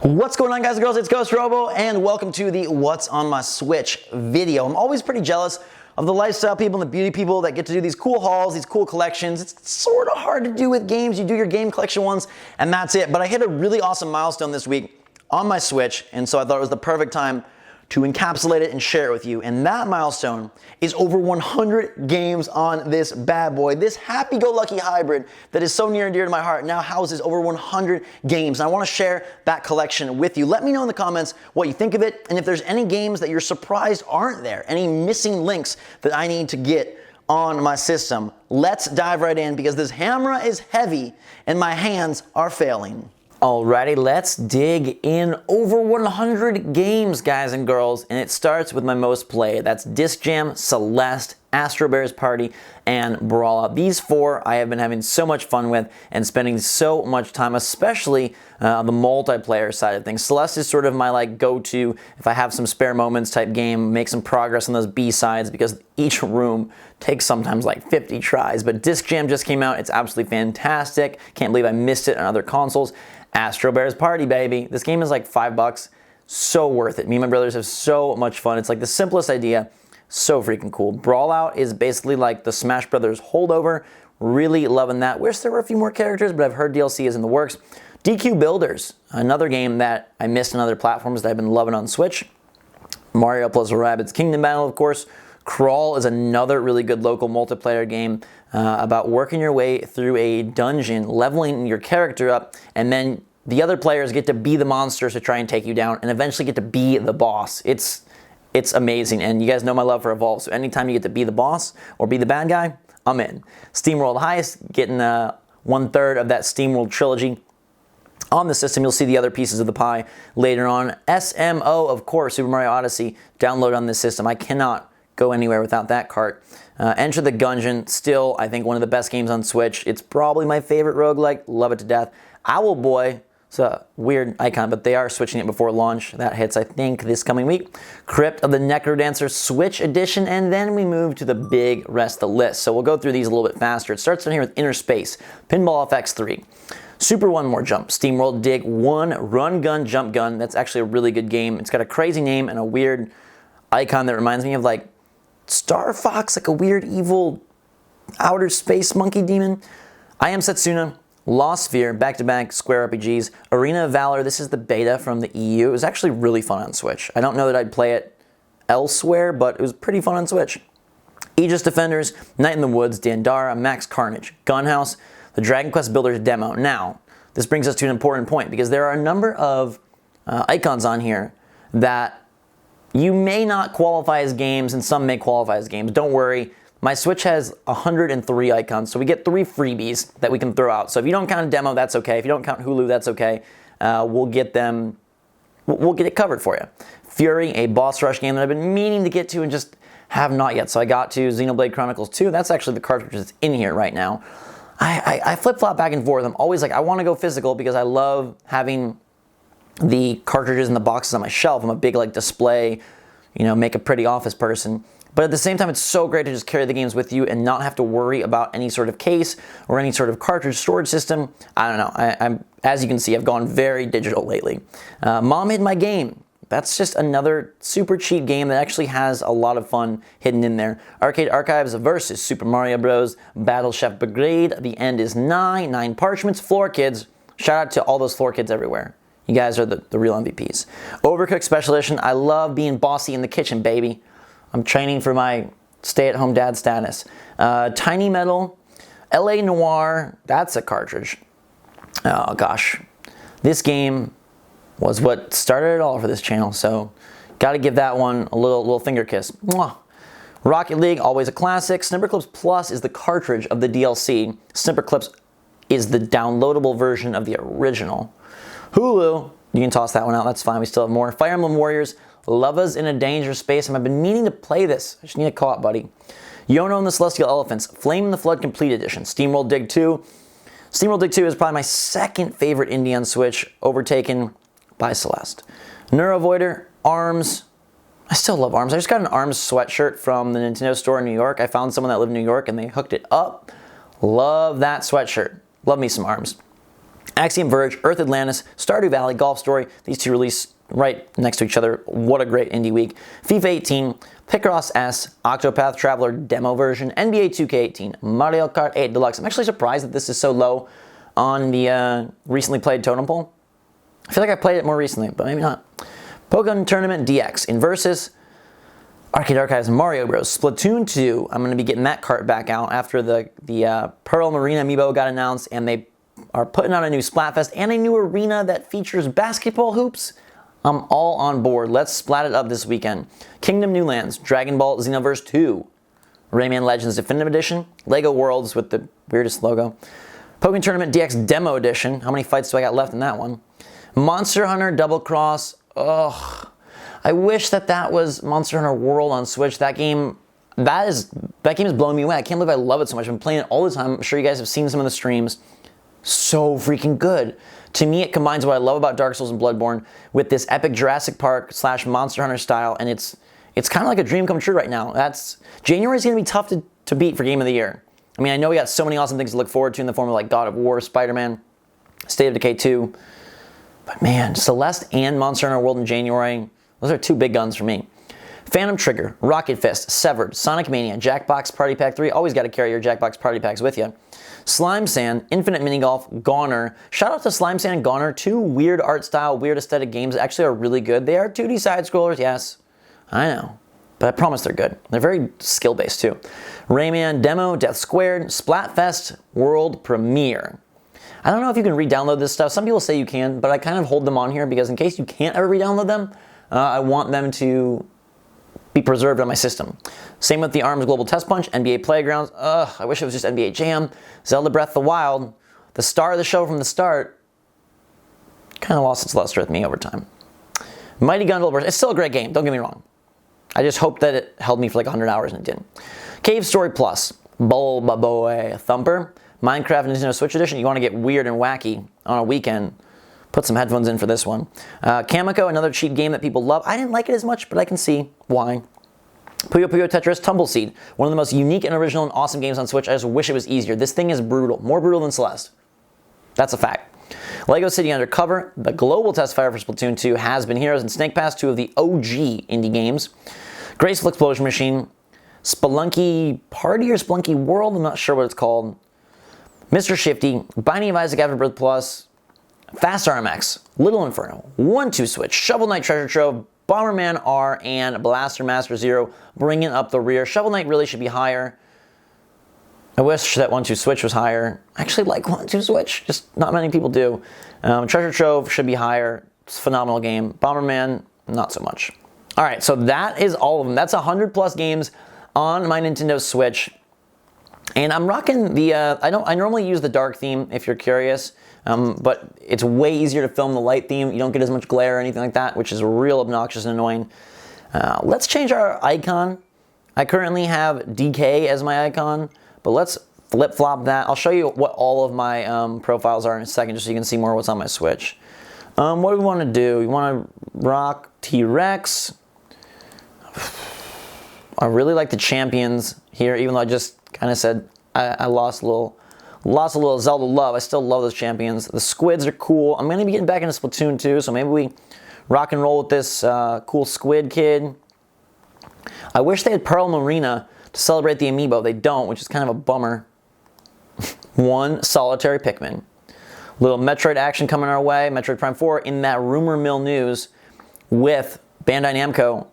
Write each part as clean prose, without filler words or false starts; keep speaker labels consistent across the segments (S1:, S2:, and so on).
S1: What's going on, guys and girls? It's Ghost Robo, and welcome to the What's on My Switch video. I'm always pretty jealous of the lifestyle people and the beauty people that get to do these cool hauls, these cool collections. It's sort of hard to do with games. You do your game collection once, and that's it. But I hit a really awesome milestone this week on my Switch, and so I thought it was the perfect time to encapsulate it and share it with you. And that milestone is over 100 games on this bad boy. This happy-go-lucky hybrid that is so near and dear to my heart now houses over 100 games. And I want to share that collection with you. Let me know in the comments what you think of it, and if there's any games that you're surprised aren't there, any missing links that I need to get on my system. Let's dive right in because this hammer is heavy and my hands are failing. Alrighty, let's dig in. Over 100 games, guys and girls, and it starts with my most played. That's Disc Jam, Celeste, Astro Bears Party, and Brawl Out. These four I have been having so much fun with and spending so much time, especially on the multiplayer side of things. Celeste is sort of my go-to if I have some spare moments type game, make some progress on those B-sides because each room takes sometimes 50 tries. But Disc Jam just came out. It's absolutely fantastic. Can't believe I missed it on other consoles. Astro Bears Party, baby. This game is $5. So worth it. Me and my brothers have so much fun. It's the simplest idea. So freaking cool. Brawl Out is basically the Smash Brothers holdover. Really loving that. Wish there were a few more characters, but I've heard DLC is in the works. DQ Builders, another game that I missed on other platforms that I've been loving on Switch. Mario plus Rabbids Kingdom Battle, of course. Crawl is another really good local multiplayer game about working your way through a dungeon, leveling your character up, and then the other players get to be the monsters to try and take you down and eventually get to be the boss. It's amazing, and you guys know my love for Evolve, so anytime you get to be the boss or be the bad guy, I'm in. SteamWorld Heist, getting 1/3 of that SteamWorld trilogy on the system. You'll see the other pieces of the pie later on. SMO, of course, Super Mario Odyssey, download on this system. I cannot go anywhere without that cart. Enter the Gungeon, still, I think, one of the best games on Switch. It's probably my favorite roguelike. Love it to death. Owlboy, it's a weird icon, but they are switching it before launch. That hits, I think, this coming week. Crypt of the Necrodancer Switch Edition, and then we move to the big rest of the list. So we'll go through these a little bit faster. It starts in here with Inner Space, Pinball FX 3, Super One More Jump, SteamWorld Dig 1, Run Gun Jump Gun. That's actually a really good game. It's got a crazy name and a weird icon that reminds me of Star Fox, a weird evil outer space monkey demon. I Am Setsuna, Lost Sphere, back-to-back Square RPGs, Arena of Valor. This is the beta from the EU. It was actually really fun on Switch. I don't know that I'd play it elsewhere, but it was pretty fun on Switch. Aegis Defenders, Night in the Woods, Dandara, Max Carnage, Gunhouse, the Dragon Quest Builders demo. Now, this brings us to an important point because there are a number of icons on here that you may not qualify as games, and some may qualify as games. Don't worry. My Switch has 103 icons, so we get 3 freebies that we can throw out. So if you don't count a demo, that's okay. If you don't count Hulu, that's okay. We'll get it covered for you. Fury, a boss rush game that I've been meaning to get to and just have not yet. So I got to Xenoblade Chronicles 2. That's actually the cartridge that's in here right now. I flip-flop back and forth. I'm always I want to go physical because I love having the cartridges and the boxes on my shelf. I'm a big display, make a pretty office person. But at the same time, it's so great to just carry the games with you and not have to worry about any sort of case or any sort of cartridge storage system. I don't know. I'm as you can see, I've gone very digital lately. Mom Hid My Game. That's just another super cheap game that actually has a lot of fun hidden in there. Arcade Archives versus Super Mario Bros. Battle Chef Brigade. The end is 9 parchments. Floor Kids. Shout out to all those floor kids everywhere. You guys are the real MVPs. Overcooked Special Edition. I love being bossy in the kitchen, baby. I'm training for my stay-at-home dad status. Tiny Metal, LA Noire. That's a cartridge. Oh gosh, this game was what started it all for this channel. So, got to give that one a little finger kiss. Mwah. Rocket League, always a classic. Snipper Clips Plus is the cartridge of the DLC. Snipper Clips is the downloadable version of the original. Hulu, you can toss that one out, that's fine, we still have more. Fire Emblem Warriors, Lovas in a Dangerous Space, and I've been meaning to play this. I just need a co-op buddy. Yono and the Celestial Elephants, Flame in the Flood Complete Edition, SteamWorld Dig 2. SteamWorld Dig 2 is probably my second favorite indie on Switch, overtaken by Celeste. Neurovoider, ARMS. I still love ARMS. I just got an ARMS sweatshirt from the Nintendo store in New York. I found someone that lived in New York and they hooked it up. Love that sweatshirt. Love me some ARMS. Axiom Verge, Earth Atlantis, Stardew Valley, Golf Story. These two released right next to each other. What a great indie week. FIFA 18, Picross S, Octopath Traveler demo version, NBA 2K18, Mario Kart 8 Deluxe. I'm actually surprised that this is so low on the recently played totem pole. I feel like I played it more recently, but maybe not. Pokemon Tournament DX, Inversus, Arcade Archives, Mario Bros, Splatoon 2. I'm going to be getting that cart back out after the Pearl Marina amiibo got announced, and they are putting out a new Splatfest and a new arena that features basketball hoops. I'm all on board. Let's splat it up this weekend. Kingdom New Lands, Dragon Ball Xenoverse 2, Rayman Legends Definitive Edition, Lego Worlds with the weirdest logo, Pokemon Tournament DX Demo Edition. How many fights do I got left in that one? Monster Hunter Double Cross. Ugh. I wish that was Monster Hunter World on Switch. That game is blowing me away. I can't believe I love it so much. I've been playing it all the time. I'm sure you guys have seen some of the streams. So freaking good. To me, it combines what I love about Dark Souls and Bloodborne with this epic Jurassic Park / Monster Hunter style, and it's kind of like a dream come true right now. January is going to be tough to beat for Game of the Year. I mean, I know we got so many awesome things to look forward to in the form of like God of War, Spider-Man, State of Decay 2, but man, Celeste and Monster Hunter World in January, those are two big guns for me. Phantom Trigger, Rocket Fist, Severed, Sonic Mania, Jackbox Party Pack 3. Always got to carry your Jackbox Party Packs with you. Slime Sand, Infinite Mini Golf, Goner. Shout out to Slime Sand and Goner. Two weird art style, weird aesthetic games that actually are really good. They are 2D side scrollers, yes. I know. But I promise they're good. They're very skill based too. Rayman Demo, Death Squared, Splatfest World Premiere. I don't know if you can re-download this stuff. Some people say you can, but I kind of hold them on here because in case you can't ever re-download them, I want them to be preserved on my system. Same with the ARMS Global Test Punch, NBA Playgrounds. Ugh, I wish it was just NBA Jam. Zelda Breath of the Wild, the star of the show from the start, kind of lost its luster with me over time. Mighty Gun Builder, it's still a great game, don't get me wrong. I just hope that it held me for like 100 hours and it didn't. Cave Story Plus, Bulba Boy Thumper, Minecraft Nintendo Switch Edition. You want to get weird and wacky on a weekend, put some headphones in for this one. Kamiko, another cheap game that people love. I didn't like it as much, but I can see why. Puyo Puyo Tetris Tumbleseed, one of the most unique and original and awesome games on Switch. I just wish it was easier. This thing is brutal, more brutal than Celeste. That's a fact. Lego City Undercover, the global test fire for Splatoon 2 has been Heroes and Snake Pass, two of the OG indie games. Graceful Explosion Machine, Spelunky Party or Spelunky World, I'm not sure what it's called. Mr. Shifty, Binding of Isaac Afterbirth Plus, Fast RMX, Little Inferno, 1-2 Switch, Shovel Knight Treasure Trove, Bomberman R, and Blaster Master Zero bringing up the rear. Shovel Knight really should be higher. I wish that 1-2 Switch was higher. I actually like 1-2 Switch, just not many people do. Treasure Trove should be higher. It's a phenomenal game. Bomberman, not so much. All right, so that is all of them. That's 100 plus games on my Nintendo Switch. And I'm rocking the, I normally use the dark theme if you're curious, but it's way easier to film the light theme. You don't get as much glare or anything like that, which is real obnoxious and annoying. Let's change our icon. I currently have DK as my icon, but let's flip-flop that. I'll show you what all of my profiles are in a second, just so you can see more what's on my Switch. What do we want to do? We want to rock T-Rex. I really like the champions here, even though I just kind of said I lost a little Zelda love. I still love those champions. The squids are cool. I'm going to be getting back into Splatoon 2, so maybe we rock and roll with this cool squid kid. I wish they had Pearl Marina to celebrate the amiibo. They don't, which is kind of a bummer. One solitary Pikmin. Little Metroid action coming our way. Metroid Prime 4 in that rumor mill news with Bandai Namco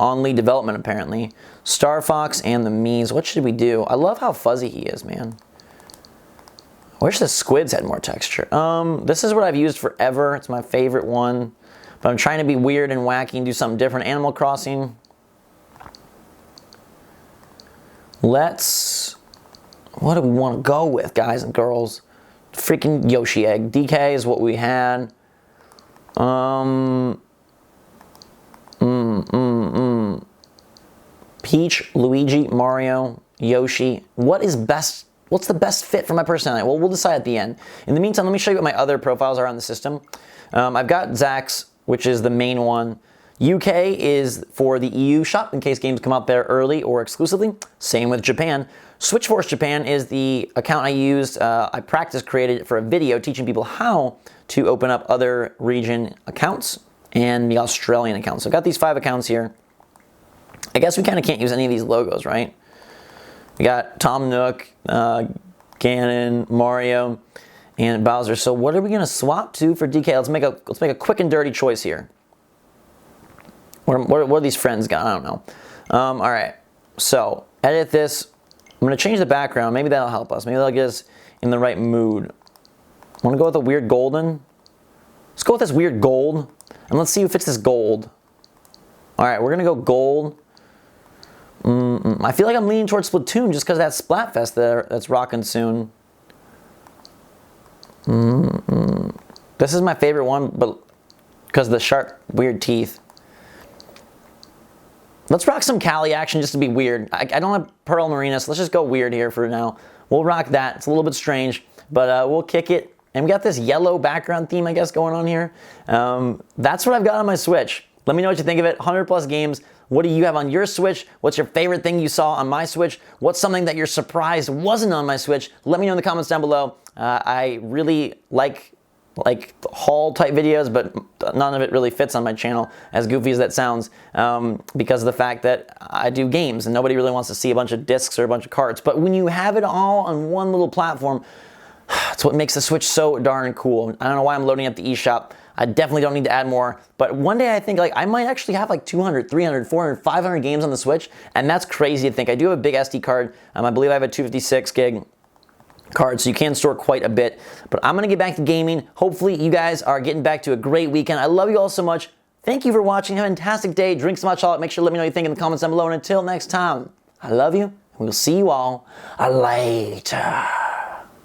S1: on lead development apparently. Star Fox and the Miis. What should we do? I love how fuzzy he is, man. I wish the squids had more texture. This is what I've used forever. It's my favorite one. But I'm trying to be weird and wacky and do something different. Animal Crossing. What do we want to go with, guys and girls? Freaking Yoshi egg. DK is what we had. Peach, Luigi, Mario, Yoshi. What's the best fit for my personality? Well, we'll decide at the end. In the meantime, let me show you what my other profiles are on the system. I've got Zax, which is the main one. UK is for the EU shop in case games come out there early or exclusively. Same with Japan. Switchforce Japan is the account I used. I created for a video teaching people how to open up other region accounts and the Australian account. So I've got these 5 accounts here. I guess we kind of can't use any of these logos, right? We got Tom Nook, Ganon, Mario, and Bowser. So what are we gonna swap to for DK? Let's make a quick and dirty choice here. What are these friends got? I don't know. All right. So edit this. I'm gonna change the background. Maybe that'll help us. Maybe that'll get us in the right mood. I want to go with a weird golden. Let's go with this weird gold, and let's see who fits this gold. All right, we're gonna go gold. I feel like I'm leaning towards Splatoon just because that Splatfest that's rocking soon. This is my favorite one, but because of the sharp, weird teeth. Let's rock some Cali action just to be weird. I don't have Pearl Marina, so let's just go weird here for now. We'll rock that. It's a little bit strange, but we'll kick it. And we got this yellow background theme, I guess, going on here. That's what I've got on my Switch. Let me know what you think of it. 100+ games. What do you have on your Switch? What's your favorite thing you saw on my Switch? What's something that you're surprised wasn't on my Switch? Let me know in the comments down below. I really like haul type videos, but none of it really fits on my channel, as goofy as that sounds, because of the fact that I do games and nobody really wants to see a bunch of discs or a bunch of carts. But when you have it all on one little platform, it's what makes the Switch so darn cool. I don't know why I'm loading up the eShop. I definitely don't need to add more, but one day I think I might actually have 200, 300, 400, 500 games on the Switch, and that's crazy to think. I do have a big SD card. I believe I have a 256 gig card, so you can store quite a bit. But I'm gonna get back to gaming. Hopefully you guys are getting back to a great weekend. I love you all so much. Thank you for watching. Have a fantastic day. Drink some hot chocolate. Make sure to let me know what you think in the comments down below. And until next time, I love you, and we'll see you all later.